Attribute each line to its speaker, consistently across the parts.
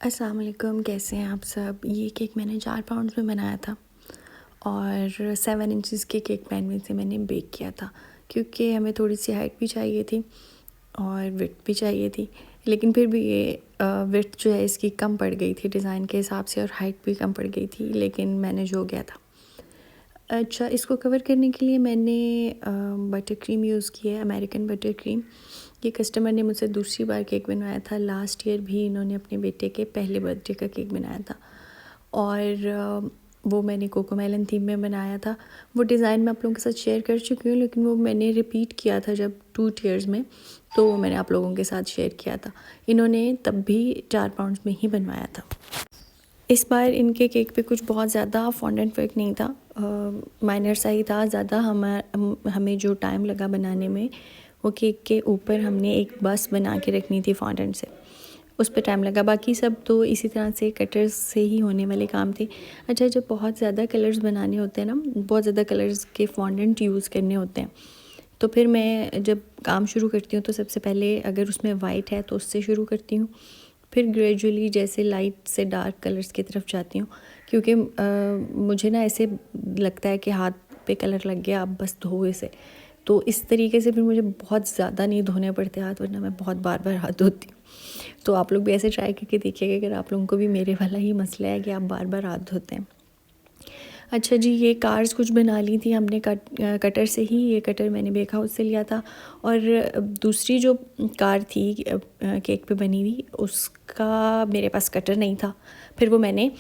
Speaker 1: अस्सलाम वालेकुम, कैसे हैं आप सब। ये केक मैंने 4 पाउंड्स में बनाया था और 7 इंचेस के केक पैन में से मैंने बेक किया था, क्योंकि हमें थोड़ी सी हाइट भी चाहिए थी और विड्थ भी चाहिए थी। लेकिन फिर भी ये विड्थ जो है इसकी कम पड़ गई थी डिज़ाइन के हिसाब से, और हाइट भी कम पड़ गई थी, लेकिन मैनेज हो गया था। अच्छा, इसको कवर करने के लिए मैंने बटर क्रीम यूज़ की है, अमेरिकन बटर क्रीम। ये कस्टमर ने मुझसे दूसरी बार केक बनवाया था। लास्ट ईयर भी इन्होंने अपने बेटे के पहले बर्थडे का केक बनाया था, और वो मैंने कोकोमेलन थीम में बनाया था। वो डिज़ाइन मैं आप लोगों के साथ शेयर कर चुकी हूँ, लेकिन वो मैंने रिपीट किया था जब 2 टीयर्स में, तो वो मैंने आप लोगों के साथ शेयर किया था। इन्होंने तब भी 4 पाउंड्स में ही बनवाया था। इस बार इनके केक पे कुछ बहुत ज़्यादा फॉन्डेंट वर्क नहीं था, माइनर सा ही था। ज़्यादा हमें जो टाइम लगा बनाने में, वो केक के ऊपर हमने एक बस बना के रखनी थी फॉन्डेंट से, उस पर टाइम लगा। बाकी सब तो इसी तरह से कटर्स से ही होने वाले काम थे। अच्छा, जब बहुत ज़्यादा कलर्स बनाने होते हैं ना, बहुत ज़्यादा कलर्स के फॉन्डेंट यूज़ करने होते हैं, तो फिर मैं जब काम शुरू करती हूँ तो सबसे पहले अगर उसमें वाइट है तो उससे शुरू करती हूँ, फिर ग्रेजुअली जैसे लाइट से डार्क कलर्स की तरफ जाती हूँ, क्योंकि मुझे ना ऐसे लगता है कि हाथ पे कलर लग गया, अब बस धो इसे। तो इस तरीके से फिर मुझे बहुत ज़्यादा नहीं धोने पड़ते हाथ, वरना मैं बहुत बार बार हाथ धोती हूँ। तो आप लोग भी ऐसे ट्राई करके देखिएगा अगर आप लोगों को भी मेरे वाला ही मसला है कि आप बार बार हाथ धोते हैं। अच्छा जी, ये कार्स कुछ बना ली थी हमने कटर से ही। ये कटर मैंने बेक हाउस से लिया था, और दूसरी जो कार थी केक पे बनी हुई, उसका मेरे पास कटर नहीं था। फिर वो मैंने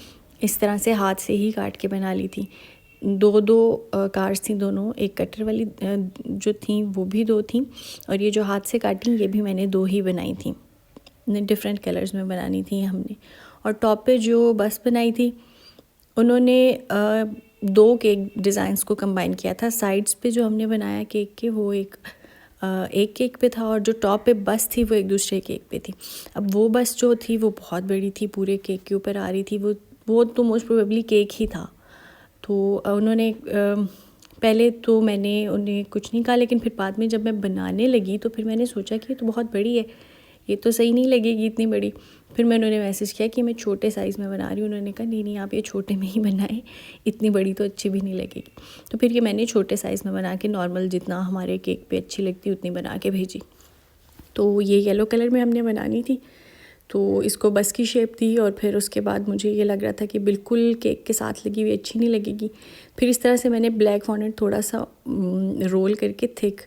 Speaker 1: इस तरह से हाथ से ही काट के बना ली थी। दो कार्स थी दोनों, एक कटर वाली जो थी वो भी 2 थी, और ये जो हाथ से काटी ये भी मैंने 2 ही बनाई थी। डिफरेंट कलर्स में बनानी थी हमने। और टॉप पे जो बस बनाई थी, उन्होंने 2 केक डिज़ाइंस को कंबाइन किया था। साइड्स पे जो हमने बनाया केक के, वो एक केक पे था, और जो टॉप पे बस थी वो एक दूसरे केक पे थी। अब वो बस जो थी वो बहुत बड़ी थी, पूरे केक के ऊपर आ रही थी। वो तो मोस्ट प्रोबेबली केक ही था। तो उन्होंने पहले तो मैंने उन्हें कुछ नहीं कहा, लेकिन फिर बाद में जब मैं बनाने लगी तो फिर मैंने सोचा कि ये तो बहुत बड़ी है, ये तो सही नहीं लगेगी इतनी बड़ी। फिर मैंने उन्हें मैसेज किया कि मैं छोटे साइज़ में बना रही हूँ। उन्होंने कहा नहीं आप ये छोटे में ही बनाएं, इतनी बड़ी तो अच्छी भी नहीं लगेगी। तो फिर ये मैंने छोटे साइज़ में बना के, नॉर्मल जितना हमारे केक पे अच्छी लगती उतनी बना के भेजी। तो ये येलो कलर में हमने बनानी थी, तो इसको बस की शेप दी, और फिर उसके बाद मुझे ये लग रहा था कि बिल्कुल केक के साथ लगी हुई अच्छी नहीं लगेगी। फिर इस तरह से मैंने ब्लैक फॉन्डेंट थोड़ा सा रोल करके थिक,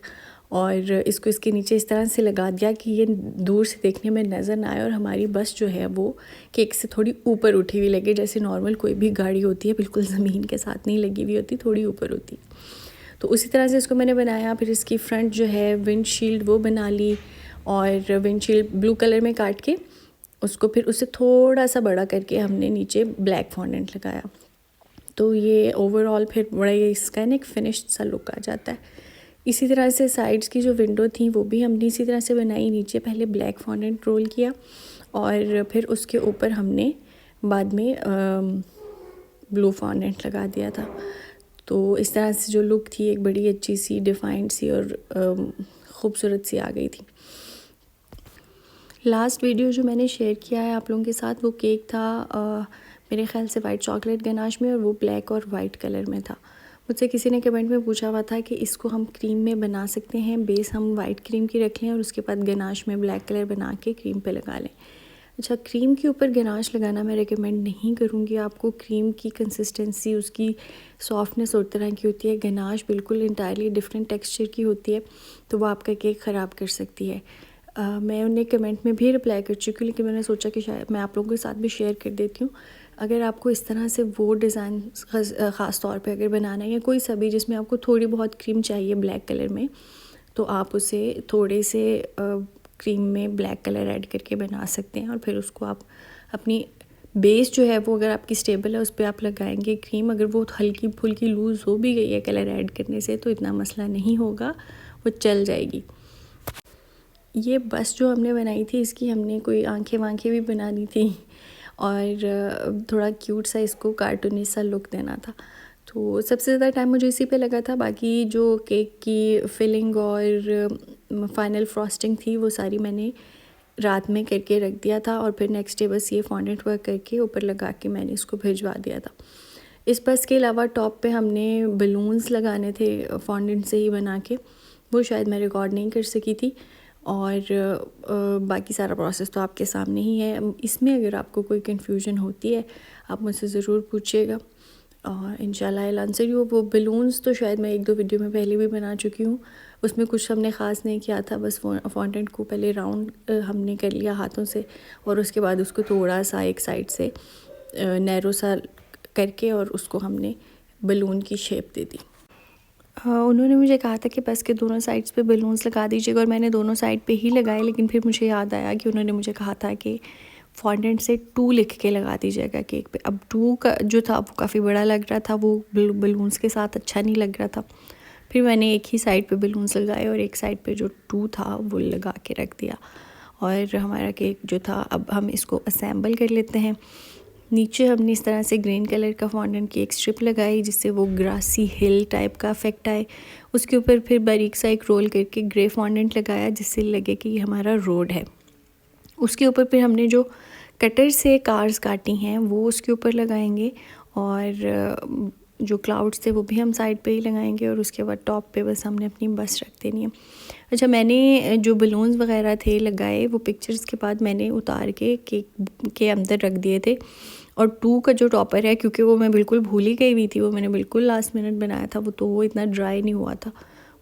Speaker 1: और इसको इसके नीचे इस तरह से लगा दिया कि ये दूर से देखने में नज़र ना आए, और हमारी बस जो है वो केक से थोड़ी ऊपर उठी हुई लगे, जैसे नॉर्मल कोई भी गाड़ी होती है, बिल्कुल ज़मीन के साथ नहीं लगी हुई होती, थोड़ी ऊपर होती। तो उसी तरह से इसको मैंने बनाया। फिर इसकी फ्रंट जो है विंडशील्ड वो बना ली, और विंडशील्ड ब्लू कलर में काट के उसको फिर उससे थोड़ा सा बड़ा करके हमने नीचे ब्लैक फॉन्डेंट लगाया। तो ये ओवरऑल फिर बड़ा इसका ना एक फिनिश्ड सा लुक आ जाता है। इसी तरह से साइड्स की जो विंडो थी वो भी हमने इसी तरह से बनाई। नीचे पहले ब्लैक फॉन्डेंट रोल किया, और फिर उसके ऊपर हमने बाद में ब्लू फॉन्डेंट लगा दिया था। तो इस तरह से जो लुक थी एक बड़ी अच्छी सी डिफाइंड सी और ख़ूबसूरत सी आ गई थी। लास्ट वीडियो जो मैंने शेयर किया है आप लोगों के साथ, वो केक था मेरे ख़्याल से वाइट चॉकलेट गनाश में, और वो ब्लैक और वाइट कलर में था। मुझसे किसी ने कमेंट में पूछा हुआ था कि इसको हम क्रीम में बना सकते हैं, बेस हम वाइट क्रीम की रख लें और उसके बाद गनाश में ब्लैक कलर बना के क्रीम पे लगा लें। अच्छा, क्रीम के ऊपर गनाश लगाना मैं रेकमेंड नहीं करूँगी आपको। क्रीम की कंसिस्टेंसी, उसकी सॉफ्टनेस और तरह की होती है, गनाश बिल्कुल इंटायरली डिफरेंट टेक्सचर की होती है, तो वो आपका केक ख़राब कर सकती है। मैं उन्हें कमेंट में भी रिप्लाई कर चुकी हूँ, लेकिन मैंने सोचा कि शायद मैं आप लोगों के साथ भी शेयर कर देती हूँ। अगर आपको इस तरह से वो डिज़ाइन ख़ास तौर पे अगर बनाना है, या कोई सा भी जिसमें आपको थोड़ी बहुत क्रीम चाहिए ब्लैक कलर में, तो आप उसे थोड़े से क्रीम में ब्लैक कलर ऐड करके बना सकते हैं। और फिर उसको आप अपनी बेस जो है वो अगर आपकी स्टेबल है उस पर आप लगाएंगे क्रीम। अगर वो हल्की फुल्की लूज़ हो भी गई है कलर ऐड करने से, तो इतना मसला नहीं होगा, वो चल जाएगी। ये बस जो हमने बनाई थी, इसकी हमने कोई आंखें वांखें भी बनानी थी, और थोड़ा क्यूट सा इसको कार्टूनी सा लुक देना था। तो सबसे ज़्यादा टाइम मुझे इसी पे लगा था। बाकी जो केक की फिलिंग और फाइनल फ्रॉस्टिंग थी वो सारी मैंने रात में करके रख दिया था और फिर नेक्स्ट डे बस ये फॉन्डेंट वर्क करके ऊपर लगा के मैंने इसको भिजवा दिया था। इस बस के अलावा टॉप पे हमने बलून्स लगाने थे फॉन्डेंट से ही बना के, वो शायद मैं रिकॉर्ड नहीं कर सकी थी। और बाकी सारा प्रोसेस तो आपके सामने ही है। इसमें अगर आपको कोई कन्फ्यूजन होती है आप मुझसे ज़रूर पूछिएगा और इंशाल्लाह आई आंसर यू। वो बलून्स तो शायद मैं 1-2 वीडियो में पहले भी बना चुकी हूँ, उसमें कुछ हमने ख़ास नहीं किया था, बस फॉन्टेंट को पहले राउंड हमने कर लिया हाथों से और उसके बाद उसको थोड़ा सा एक साइड से नैरो सा करके और उसको हमने बलून की शेप दे दी। उन्होंने मुझे कहा था कि बस के दोनों साइड्स पे बलून्स लगा दीजिएगा और मैंने दोनों साइड पे ही लगाए, लेकिन फिर मुझे याद आया कि उन्होंने मुझे कहा था कि फॉन्डेंट से 2 लिख के लगा दीजिएगा केक पे। अब 2 का जो था वो काफ़ी बड़ा लग रहा था, वो बलून्स के साथ अच्छा नहीं लग रहा था। फिर मैंने एक ही साइड पे बलून्स लगाए और एक साइड पे जो 2 था वो लगा के रख दिया और हमारा केक जो था, अब हम इसको असेंबल कर लेते हैं। नीचे हमने इस तरह से ग्रीन कलर का फॉन्डेंट की एक स्ट्रिप लगाई जिससे वो ग्रासी हिल टाइप का इफेक्ट आए। उसके ऊपर फिर बारीक सा एक रोल करके ग्रे फॉन्डेंट लगाया जिससे लगे कि ये हमारा रोड है। उसके ऊपर फिर हमने जो कटर से कार्स काटी हैं वो उसके ऊपर लगाएंगे और जो क्लाउड्स थे वो भी हम साइड पे ही लगाएंगे और उसके बाद टॉप पे बस हमने अपनी बस रख देनी है। अच्छा, मैंने जो बलून्स वगैरह थे लगाए वो पिक्चर्स के बाद मैंने उतार के केक के अंदर रख दिए थे। और 2 का जो टॉपर है, क्योंकि वो मैं बिल्कुल भूल ही गई हुई थी, वो मैंने बिल्कुल लास्ट मिनट बनाया था, वो इतना ड्राई नहीं हुआ था,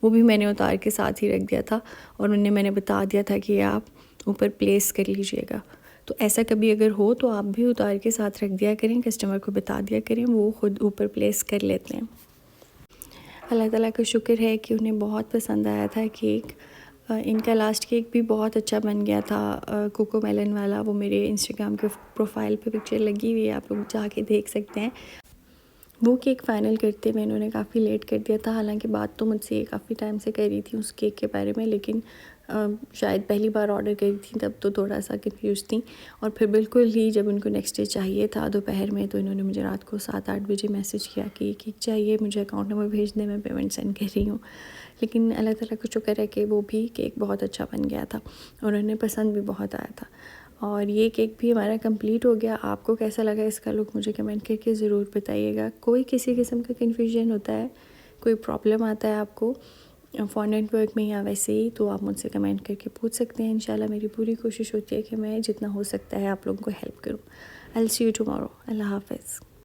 Speaker 1: वो भी मैंने उतार के साथ ही रख दिया था और उन्हें मैंने बता दिया था कि आप ऊपर प्लेस कर लीजिएगा। तो ऐसा कभी अगर हो तो आप भी उतार के साथ रख दिया करें, कस्टमर को बता दिया करें, वो ख़ुद ऊपर प्लेस कर लेते हैं। अल्लाह ताला का शुक्र है कि उन्हें बहुत पसंद आया था केक। इनका लास्ट केक भी बहुत अच्छा बन गया था, कोको मेलन वाला। वो मेरे इंस्टाग्राम के प्रोफाइल पे पिक्चर लगी हुई है, आप लोग जाके देख सकते हैं। वो केक फ़ाइनल करते में इन्होंने काफ़ी लेट कर दिया था, हालांकि बात तो मुझसे काफ़ी टाइम से कर रही थी उस केक के बारे में, लेकिन शायद पहली बार ऑर्डर करी थी तब तो थोड़ा सा कंफ्यूज थी। और फिर बिल्कुल ही जब उनको नेक्स्ट डे चाहिए था दोपहर में, तो इन्होंने मुझे रात को 7-8 बजे मैसेज किया कि ये केक चाहिए, मुझे अकाउंट नंबर भेज दें, मैं पेमेंट सेंड कर रही हूँ। लेकिन अल्लाह ताला का शुक्र है कि वो भी केक बहुत अच्छा बन गया था और उन्हें पसंद भी बहुत आया था। और ये केक भी हमारा कंप्लीट हो गया। आपको कैसा लगा इसका लुक मुझे कमेंट करके ज़रूर बताइएगा। कोई किसी किस्म का कन्फ्यूजन होता है, कोई प्रॉब्लम आता है आपको फॉन्डेंट वर्क में या वैसे ही, तो आप मुझसे कमेंट करके पूछ सकते हैं। इंशाल्लाह मेरी पूरी कोशिश होती है कि मैं जितना हो सकता है आप लोगों को हेल्प करूँ। I will see you tomorrow. अल्लाह हाफ़िज़।